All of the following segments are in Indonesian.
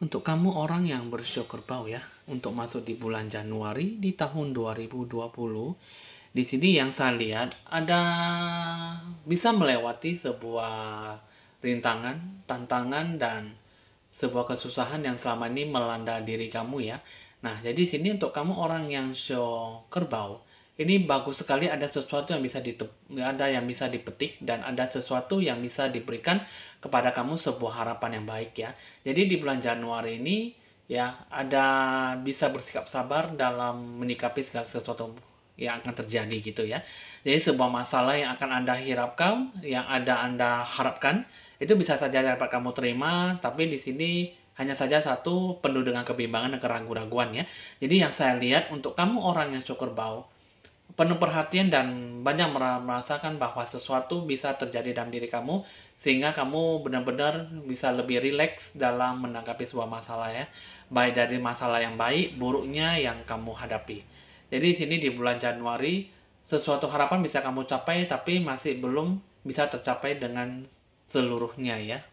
Untuk kamu orang yang bersio kerbau ya, untuk masuk di bulan Januari di tahun 2020, di sini yang saya lihat ada bisa melewati sebuah rintangan, tantangan dan sebuah kesusahan yang selama ini melanda diri kamu ya. Nah, jadi sini untuk kamu orang yang show kerbau, ini bagus sekali ada sesuatu yang bisa dipetik dan ada sesuatu yang bisa diberikan kepada kamu sebuah harapan yang baik ya. Jadi di bulan Januari ini ya ada bisa bersikap sabar dalam menyikapi segala sesuatu yang akan terjadi gitu ya. Jadi sebuah masalah yang akan Anda hirapkan, yang Anda harapkan itu bisa saja dapat kamu terima, tapi di sini hanya saja satu penuh dengan kebimbangan dan keraguan-raguan ya. Jadi yang saya lihat untuk kamu orang yang syukur bau, penuh perhatian dan banyak merasakan bahwa sesuatu bisa terjadi dalam diri kamu sehingga kamu benar-benar bisa lebih rileks dalam menanggapi sebuah masalah ya. Baik dari masalah yang baik, buruknya yang kamu hadapi. Jadi di sini di bulan Januari sesuatu harapan bisa kamu capai tapi masih belum bisa tercapai dengan seluruhnya ya.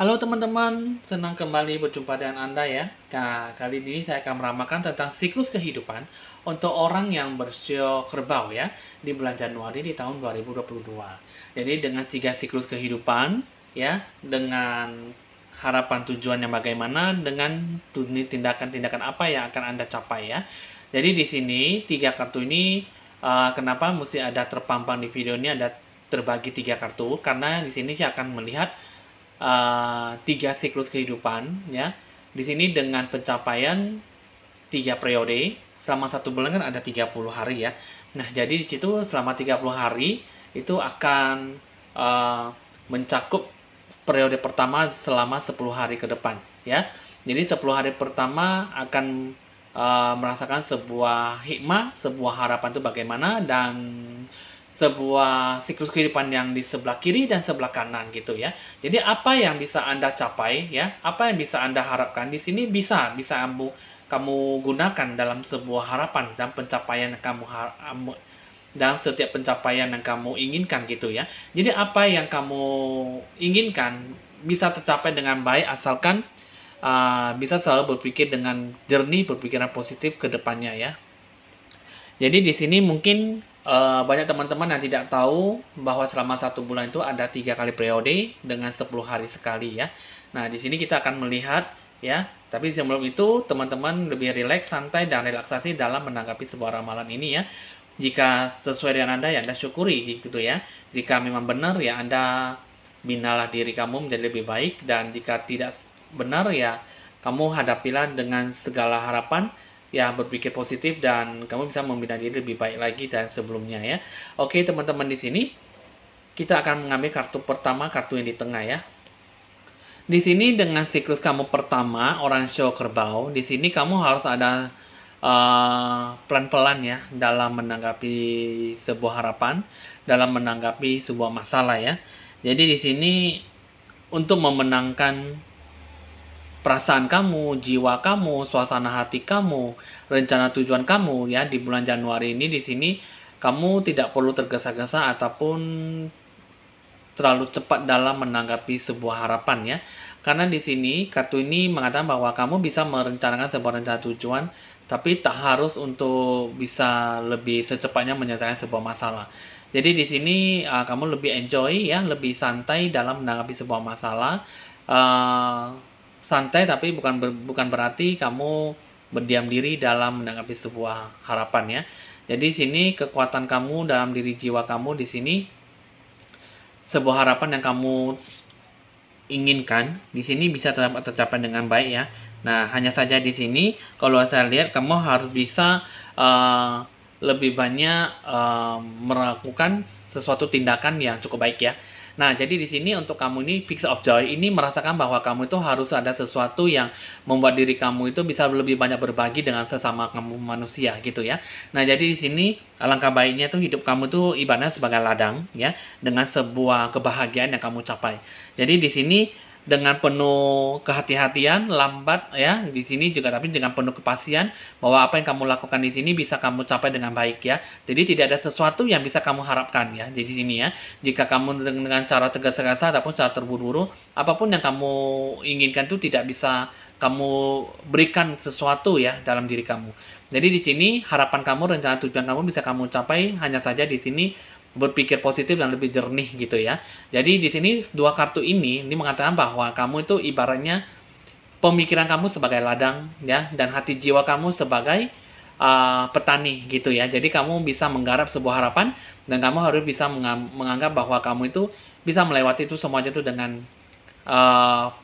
Halo teman-teman, senang kembali berjumpa dengan Anda ya. Nah, kali ini saya akan meramalkan tentang siklus kehidupan untuk orang yang bersio kerbau ya di bulan Januari di tahun 2022. Jadi dengan 3 siklus kehidupan ya, dengan harapan tujuan yang bagaimana, dengan tindakan-tindakan apa yang akan Anda capai ya. Jadi di sini 3 kartu ini kenapa mesti ada terpampang di video ini ada terbagi 3 kartu karena di sini saya akan melihat 3 siklus kehidupan ya. Di sini dengan pencapaian 3 periode selama 1 bulan kan ada 30 hari ya. Nah, jadi di situ selama 30 hari itu akan mencakup periode pertama selama 10 hari ke depan ya. Jadi 10 hari pertama akan merasakan sebuah hikmah, sebuah harapan itu bagaimana dan sebuah siklus kehidupan yang di sebelah kiri dan sebelah kanan gitu ya. Jadi apa yang bisa Anda capai ya, apa yang bisa Anda harapkan di sini bisa kamu gunakan dalam sebuah harapan dan pencapaian yang dalam setiap pencapaian yang kamu inginkan gitu ya. Jadi apa yang kamu inginkan bisa tercapai dengan baik asalkan bisa selalu berpikir dengan jernih, berpikiran positif ke depannya ya. Jadi di sini mungkin banyak teman-teman yang tidak tahu bahwa selama 1 bulan itu ada 3 kali periode dengan 10 hari sekali ya. Nah di sini kita akan melihat ya. Tapi sebelum itu teman-teman lebih rileks, santai dan relaksasi dalam menanggapi sebuah ramalan ini ya. Jika sesuai dengan Anda ya Anda syukuri gitu ya. Jika memang benar ya Anda binalah diri kamu menjadi lebih baik dan jika tidak benar ya kamu hadapilah dengan segala harapan ya berpikir positif dan kamu bisa membina diri lebih baik lagi dari sebelumnya ya. Oke teman-teman di sini kita akan mengambil kartu pertama, kartu yang di tengah ya. Di sini dengan siklus kamu pertama orang show kerbau, di sini kamu harus ada pelan-pelan ya dalam menanggapi sebuah harapan, dalam menanggapi sebuah masalah ya. Jadi di sini untuk memenangkan perasaan kamu, jiwa kamu, suasana hati kamu, rencana tujuan kamu ya di bulan Januari ini di sini kamu tidak perlu tergesa-gesa ataupun terlalu cepat dalam menanggapi sebuah harapan ya. Karena di sini kartu ini mengatakan bahwa kamu bisa merencanakan sebuah rencana tujuan tapi tak harus untuk bisa lebih secepatnya menyelesaikan sebuah masalah. Jadi di sini kamu lebih enjoy ya, lebih santai dalam menanggapi sebuah masalah. Uh, Santai tapi bukan berarti kamu berdiam diri dalam menanggapi sebuah harapan ya. Jadi di sini kekuatan kamu dalam diri jiwa kamu di sini sebuah harapan yang kamu inginkan di sini bisa tercapai dengan baik ya. Nah, hanya saja di sini kalau saya lihat kamu harus bisa lebih banyak melakukan sesuatu tindakan yang cukup baik ya. Nah, jadi di sini untuk kamu ini Piece of Joy ini merasakan bahwa kamu itu harus ada sesuatu yang membuat diri kamu itu bisa lebih banyak berbagi dengan sesama kamu manusia gitu ya. Nah, jadi di sini alangkah baiknya tuh hidup kamu tuh ibaratnya sebagai ladang ya dengan sebuah kebahagiaan yang kamu capai. Jadi di sini dengan penuh kehati-hatian, lambat ya di sini juga, tapi dengan penuh kepastian bahwa apa yang kamu lakukan di sini bisa kamu capai dengan baik ya. Jadi tidak ada sesuatu yang bisa kamu harapkan ya di sini ya. Jika kamu dengan cara tergesa-gesa ataupun cara terburu-buru, apapun yang kamu inginkan itu tidak bisa kamu berikan sesuatu ya dalam diri kamu. Jadi di sini harapan kamu, rencana tujuan kamu bisa kamu capai hanya saja di sini berpikir positif dan lebih jernih gitu ya. Jadi di sini dua kartu ini mengatakan bahwa kamu itu ibaratnya pemikiran kamu sebagai ladang ya, dan hati jiwa kamu sebagai petani gitu ya. Jadi kamu bisa menggarap sebuah harapan dan kamu harus bisa menganggap bahwa kamu itu bisa melewati itu semuanya itu dengan uh,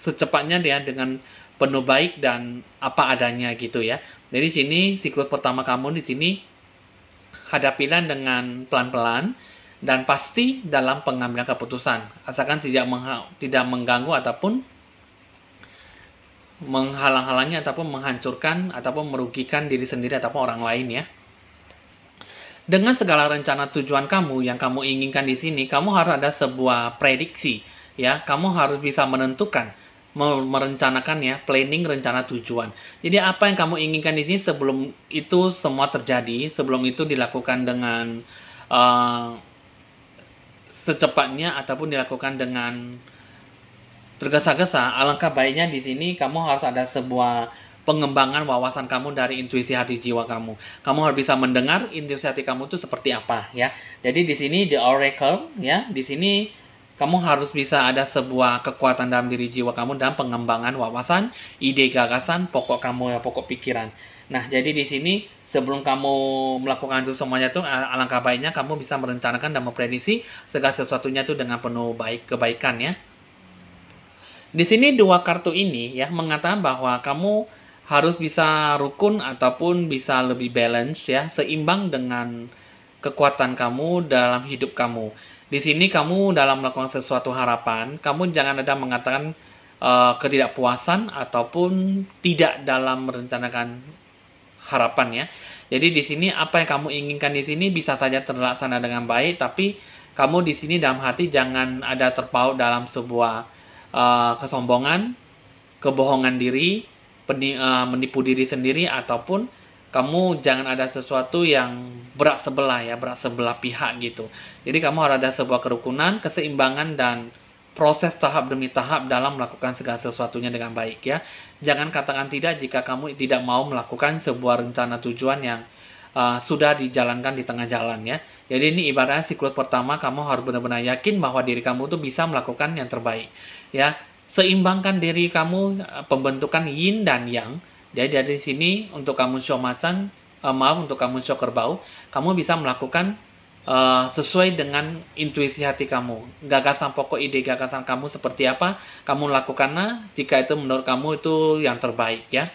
secepatnya ya, dengan penuh baik dan apa adanya gitu ya. Jadi sini siklus pertama kamu di sini hadapilah dengan pelan-pelan dan pasti dalam pengambilan keputusan, asalkan tidak mengganggu ataupun menghalang-halangi ataupun menghancurkan ataupun merugikan diri sendiri ataupun orang lain ya. Dengan segala rencana tujuan kamu yang kamu inginkan di sini, kamu harus ada sebuah prediksi ya. Kamu harus bisa menentukan, merencanakan ya, planning rencana tujuan. Jadi apa yang kamu inginkan di sini sebelum itu semua terjadi, sebelum itu dilakukan dengan uh, secepatnya ataupun dilakukan dengan tergesa-gesa, alangkah baiknya di sini kamu harus ada sebuah pengembangan wawasan kamu dari intuisi hati jiwa kamu. Kamu harus bisa mendengar intuisi hati kamu itu seperti apa ya. Jadi di sini the oracle ya, di sini kamu harus bisa ada sebuah kekuatan dalam diri jiwa kamu dan pengembangan wawasan, ide, gagasan, pokok kamu ya, pokok pikiran. Nah, jadi di sini sebelum kamu melakukan itu semuanya tuh alangkah baiknya kamu bisa merencanakan dan memprediksi segala sesuatunya tuh dengan penuh kebaikan ya. Di sini dua kartu ini ya mengatakan bahwa kamu harus bisa rukun ataupun bisa lebih balance ya, seimbang dengan kekuatan kamu dalam hidup kamu. Di sini kamu dalam melakukan sesuatu harapan, kamu jangan ada mengatakan ketidakpuasan ataupun tidak dalam merencanakan harapan ya. Jadi di sini apa yang kamu inginkan di sini bisa saja terlaksana dengan baik, tapi kamu di sini dalam hati jangan ada terpaut dalam sebuah kesombongan, kebohongan diri, menipu diri sendiri, ataupun kamu jangan ada sesuatu yang berat sebelah ya, berat sebelah pihak gitu. Jadi kamu harus ada sebuah kerukunan, keseimbangan, dan proses tahap demi tahap dalam melakukan segala sesuatunya dengan baik ya. Jangan katakan tidak jika kamu tidak mau melakukan sebuah rencana tujuan yang sudah dijalankan di tengah jalan ya. Jadi ini ibaratnya siklus pertama kamu harus benar-benar yakin bahwa diri kamu tuh bisa melakukan yang terbaik ya. Seimbangkan diri kamu, pembentukan yin dan yang. Jadi dari sini untuk kamu show macan, untuk kamu show kerbau, kamu bisa melakukan sesuai dengan intuisi hati kamu. Gagasan pokok ide gagasan kamu seperti apa, kamu lakukanlah jika itu menurut kamu itu yang terbaik ya.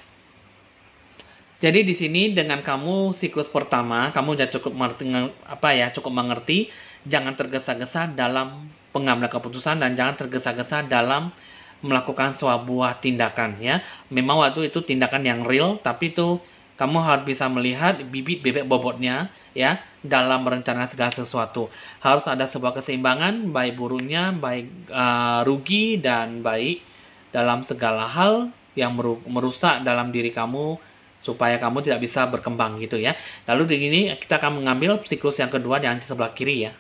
Jadi di sini dengan kamu siklus pertama, kamu sudah cukup cukup mengerti, jangan tergesa-gesa dalam pengambilan keputusan dan jangan tergesa-gesa dalam melakukan sebuah tindakan ya. Memang waktu itu tindakan yang real, tapi itu kamu harus bisa melihat bibit bebek bobotnya ya dalam merencanakan segala sesuatu. Harus ada sebuah keseimbangan baik buruknya, baik rugi dan baik dalam segala hal yang merusak dalam diri kamu supaya kamu tidak bisa berkembang gitu ya. Lalu di sini kita akan mengambil siklus yang kedua di sebelah kiri ya.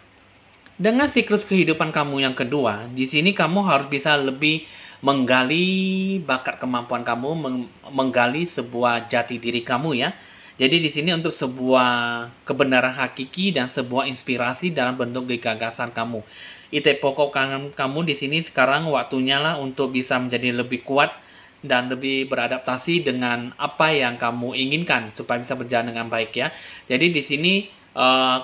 Dengan siklus kehidupan kamu yang kedua, di sini kamu harus bisa lebih menggali bakat kemampuan kamu, menggali sebuah jati diri kamu ya. Jadi di sini untuk sebuah kebenaran hakiki dan sebuah inspirasi dalam bentuk gagasan kamu. Ide pokok kamu di sini sekarang waktunya lah untuk bisa menjadi lebih kuat dan lebih beradaptasi dengan apa yang kamu inginkan supaya bisa berjalan dengan baik ya. Jadi di sini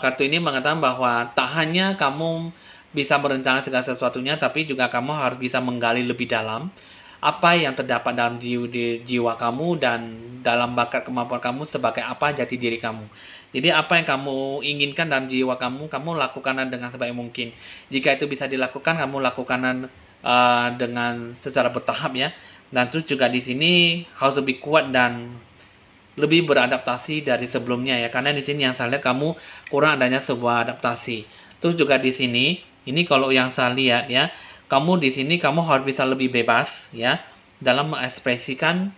kartu ini mengatakan bahwa tak hanya kamu bisa merencanakan segala sesuatunya, tapi juga kamu harus bisa menggali lebih dalam apa yang terdapat dalam jiwa kamu dan dalam bakat kemampuan kamu sebagai apa jati diri kamu. Jadi apa yang kamu inginkan dalam jiwa kamu, kamu lakukan dengan sebaik mungkin. Jika itu bisa dilakukan, kamu lakukan dengan secara bertahap ya. Dan terus juga di sini harus lebih kuat dan lebih beradaptasi dari sebelumnya ya, karena di sini yang saya lihat kamu kurang adanya sebuah adaptasi. Terus juga di sini, ini kalau yang saya lihat ya, kamu di sini kamu harus bisa lebih bebas ya dalam mengekspresikan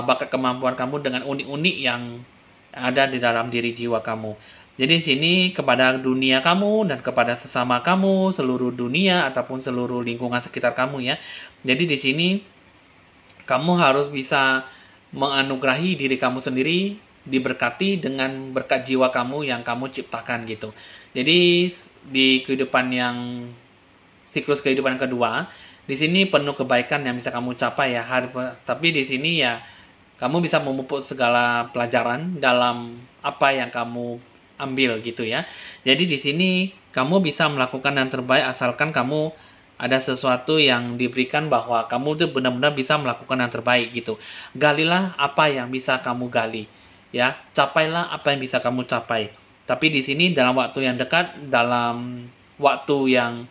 bakat kemampuan kamu dengan unik-unik yang ada di dalam diri jiwa kamu. Jadi di sini kepada dunia kamu dan kepada sesama kamu, seluruh dunia ataupun seluruh lingkungan sekitar kamu ya. Jadi di sini kamu harus bisa menganugerahi diri kamu sendiri, diberkati dengan berkat jiwa kamu yang kamu ciptakan gitu. Jadi di kehidupan yang siklus kehidupan kedua, di sini penuh kebaikan yang bisa kamu capai ya. Tapi di sini ya kamu bisa memupuk segala pelajaran dalam apa yang kamu ambil gitu ya. Jadi di sini kamu bisa melakukan yang terbaik asalkan kamu ada sesuatu yang diberikan bahwa kamu tuh benar-benar bisa melakukan yang terbaik gitu. Galilah apa yang bisa kamu gali ya. Capailah apa yang bisa kamu capai. Tapi di sini dalam waktu yang dekat, dalam waktu yang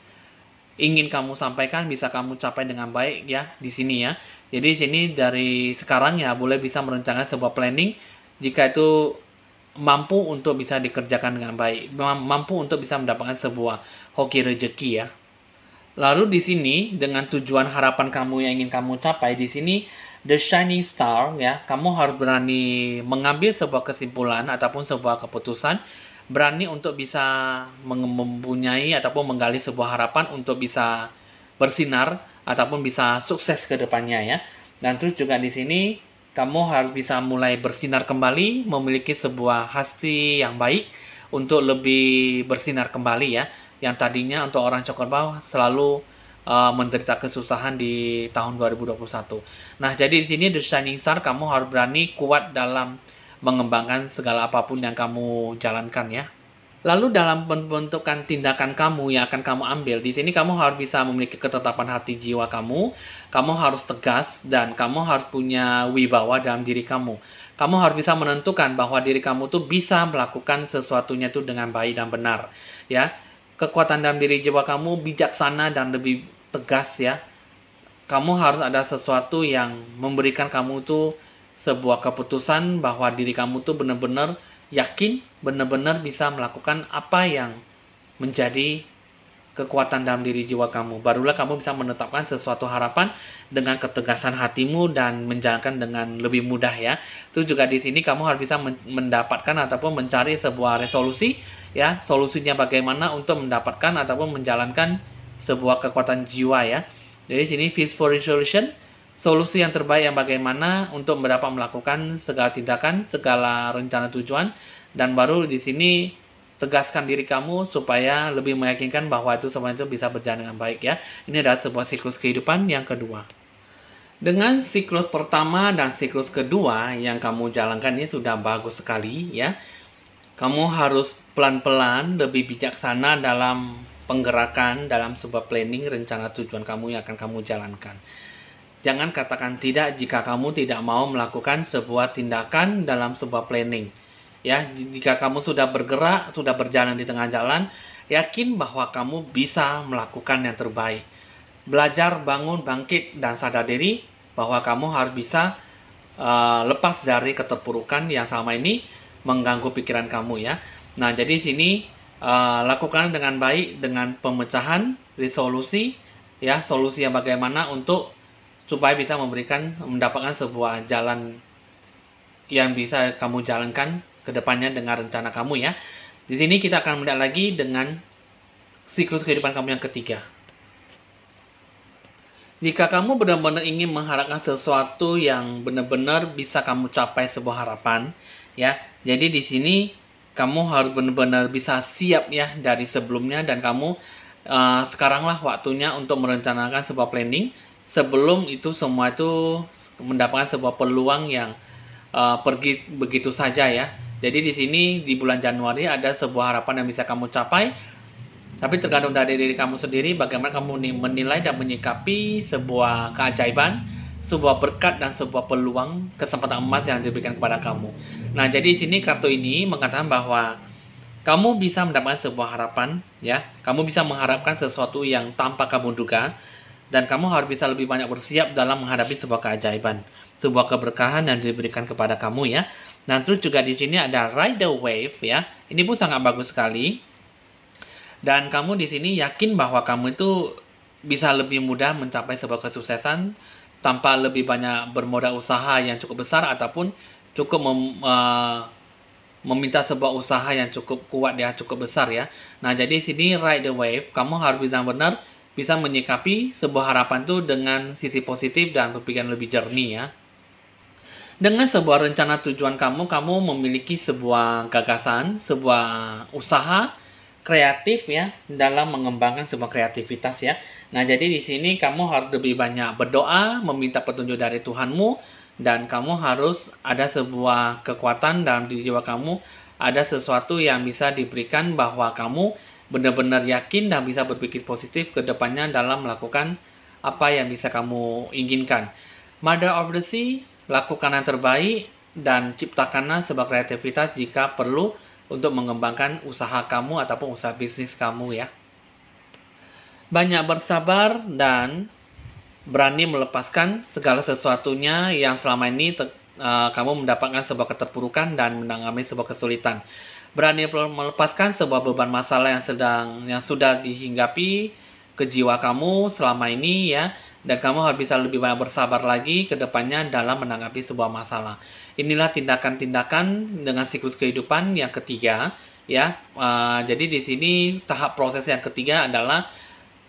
ingin kamu sampaikan bisa kamu capai dengan baik ya di sini ya. Jadi di sini dari sekarang ya boleh bisa merencanakan sebuah planning jika itu mampu untuk bisa dikerjakan dengan baik, mampu untuk bisa mendapatkan sebuah hoki rezeki ya. Lalu di sini dengan tujuan harapan kamu yang ingin kamu capai di sini the shining star ya, kamu harus berani mengambil sebuah kesimpulan ataupun sebuah keputusan, berani untuk bisa mempunyai ataupun menggali sebuah harapan untuk bisa bersinar ataupun bisa sukses ke depannya ya. Dan terus juga di sini kamu harus bisa mulai bersinar kembali, memiliki sebuah hati yang baik untuk lebih bersinar kembali ya. Yang tadinya untuk orang Cokerbau selalu menderita kesusahan di tahun 2021. Nah, jadi di sini The Shining Star kamu harus berani kuat dalam mengembangkan segala apapun yang kamu jalankan ya. Lalu dalam pembentukan tindakan kamu yang akan kamu ambil, di sini kamu harus bisa memiliki ketetapan hati jiwa kamu harus tegas dan kamu harus punya wibawa dalam diri kamu. Kamu harus bisa menentukan bahwa diri kamu tuh bisa melakukan sesuatunya tuh dengan baik dan benar, ya. Kekuatan dalam diri jiwa kamu bijaksana dan lebih tegas ya. Kamu harus ada sesuatu yang memberikan kamu tuh sebuah keputusan bahwa diri kamu tuh benar-benar yakin, benar-benar bisa melakukan apa yang menjadi kekuatan dalam diri jiwa kamu. Barulah kamu bisa menetapkan sesuatu harapan dengan ketegasan hatimu dan menjalankan dengan lebih mudah ya. Itu juga di sini kamu harus bisa mendapatkan ataupun mencari sebuah resolusi ya. Solusinya bagaimana untuk mendapatkan ataupun menjalankan sebuah kekuatan jiwa ya. Jadi sini peaceful resolution, solusi yang terbaik yang bagaimana untuk dapat melakukan segala tindakan, segala rencana tujuan, dan baru di sini tegaskan diri kamu supaya lebih meyakinkan bahwa itu semua itu bisa berjalan dengan baik ya. Ini adalah sebuah siklus kehidupan yang kedua. Dengan siklus pertama dan siklus kedua yang kamu jalankan ini sudah bagus sekali ya. Kamu harus pelan-pelan lebih bijaksana dalam penggerakan dalam sebuah planning rencana tujuan kamu yang akan kamu jalankan. Jangan katakan tidak jika kamu tidak mau melakukan sebuah tindakan dalam sebuah planning. Ya, jika kamu sudah bergerak, sudah berjalan di tengah jalan, yakin bahwa kamu bisa melakukan yang terbaik. Belajar, bangun, bangkit, dan sadar diri bahwa kamu harus bisa lepas dari keterpurukan yang selama ini mengganggu pikiran kamu ya. Nah, jadi sini lakukan dengan baik dengan pemecahan, resolusi, ya, solusi yang bagaimana untuk supaya bisa mendapatkan sebuah jalan yang bisa kamu jalankan ke depannya dengan rencana kamu ya. Di sini kita akan melihat lagi dengan siklus kehidupan kamu yang ketiga. Jika kamu benar-benar ingin mengharapkan sesuatu yang benar-benar bisa kamu capai sebuah harapan, ya. Jadi di sini kamu harus benar-benar bisa siap ya dari sebelumnya dan kamu sekaranglah waktunya untuk merencanakan sebuah planning sebelum itu semua itu mendapatkan sebuah peluang yang pergi begitu saja ya. Jadi di sini di bulan Januari ada sebuah harapan yang bisa kamu capai. Tapi tergantung dari diri kamu sendiri bagaimana kamu menilai dan menyikapi sebuah keajaiban, sebuah berkat dan sebuah peluang kesempatan emas yang diberikan kepada kamu. Nah, jadi di sini kartu ini mengatakan bahwa kamu bisa mendapatkan sebuah harapan, ya. Kamu bisa mengharapkan sesuatu yang tanpa kamu duga dan kamu harus bisa lebih banyak bersiap dalam menghadapi sebuah keajaiban, sebuah keberkahan yang diberikan kepada kamu ya. Dan terus juga di sini ada ride the wave ya. Ini pun sangat bagus sekali. Dan kamu di sini yakin bahwa kamu itu bisa lebih mudah mencapai sebuah kesuksesan tanpa lebih banyak bermodal usaha yang cukup besar ataupun cukup meminta sebuah usaha yang cukup kuat ya, cukup besar ya. Nah, jadi sini ride the wave, kamu harus benar-benar bisa menyikapi sebuah harapan tuh dengan sisi positif dan berpikiran lebih jernih ya. Dengan sebuah rencana tujuan kamu memiliki sebuah gagasan, sebuah usaha kreatif ya dalam mengembangkan sebuah kreativitas ya. Nah, jadi di sini kamu harus lebih banyak berdoa, meminta petunjuk dari Tuhanmu, dan kamu harus ada sebuah kekuatan dalam diri jiwa kamu, ada sesuatu yang bisa diberikan bahwa kamu benar-benar yakin dan bisa berpikir positif ke depannya dalam melakukan apa yang bisa kamu inginkan. Mother of the Sea, lakukan yang terbaik dan ciptakanlah sebuah kreativitas jika perlu untuk mengembangkan usaha kamu ataupun usaha bisnis kamu ya. Banyak bersabar dan berani melepaskan segala sesuatunya yang selama ini kamu mendapatkan sebuah keterpurukan dan mengalami sebuah kesulitan. Berani melepaskan sebuah beban masalah yang sudah dihinggapi ke jiwa kamu selama ini ya, dan kamu harus bisa lebih banyak bersabar lagi ke depannya dalam menanggapi sebuah masalah. Inilah tindakan-tindakan dengan siklus kehidupan yang ketiga ya. Jadi di sini tahap proses yang ketiga adalah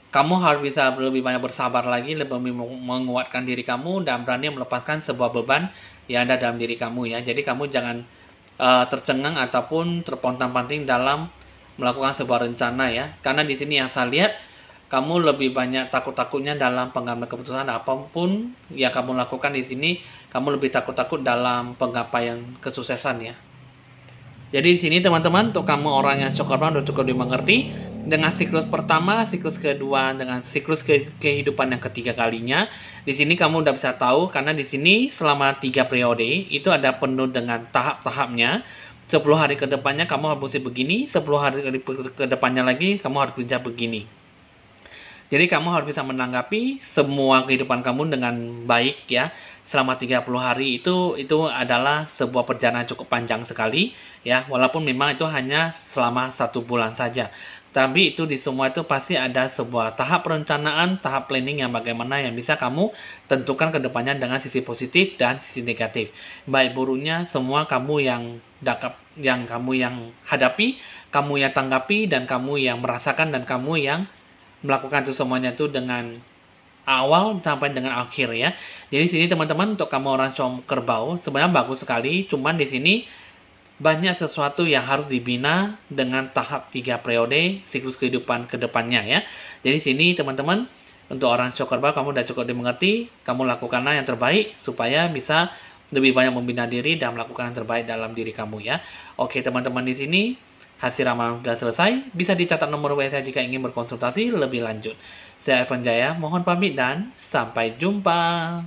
kamu harus bisa lebih banyak bersabar lagi, lebih menguatkan diri kamu dan berani melepaskan sebuah beban yang ada dalam diri kamu ya. Jadi kamu jangan tercengang ataupun terpontang-panting dalam melakukan sebuah rencana ya. Karena di sini yang saya lihat kamu lebih banyak takut-takutnya dalam pengambilan keputusan apapun yang kamu lakukan di sini, kamu lebih takut-takut dalam penggapaian kesuksesan ya. Jadi di sini teman-teman, untuk kamu orang yang syukurlah udah cukup dimengerti dengan siklus pertama, siklus kedua, dengan siklus kehidupan yang ketiga kalinya. Di sini kamu udah bisa tahu karena di sini selama 3 periode itu ada penuh dengan tahap-tahapnya. 10 hari ke depannya kamu harus begini, 10 hari ke depannya lagi kamu harus kerja begini. Jadi kamu harus bisa menanggapi semua kehidupan kamu dengan baik ya. Selama 30 hari itu adalah sebuah perjalanan cukup panjang sekali ya. Walaupun memang itu hanya selama 1 bulan saja. Tapi itu di semua itu pasti ada sebuah tahap perencanaan, tahap planning yang bagaimana yang bisa kamu tentukan ke depannya dengan sisi positif dan sisi negatif. Baik buruknya semua kamu yang kamu yang hadapi, kamu yang tanggapi, dan kamu yang merasakan, dan kamu yang melakukan itu semuanya itu dengan awal sampai dengan akhir ya. Jadi sini teman-teman, untuk kamu orang kerbau sebenarnya bagus sekali, cuman di sini banyak sesuatu yang harus dibina dengan tahap 3 periode siklus kehidupan ke depannya ya. Jadi sini teman-teman, untuk orang kerbau kamu udah cukup dimengerti, kamu lakukanlah yang terbaik supaya bisa lebih banyak membina diri dan melakukan yang terbaik dalam diri kamu ya. Oke teman-teman, di sini hasil ramalan sudah selesai. Bisa dicatat nomor WA saya jika ingin berkonsultasi lebih lanjut. Saya Evan Jaya, mohon pamit dan sampai jumpa.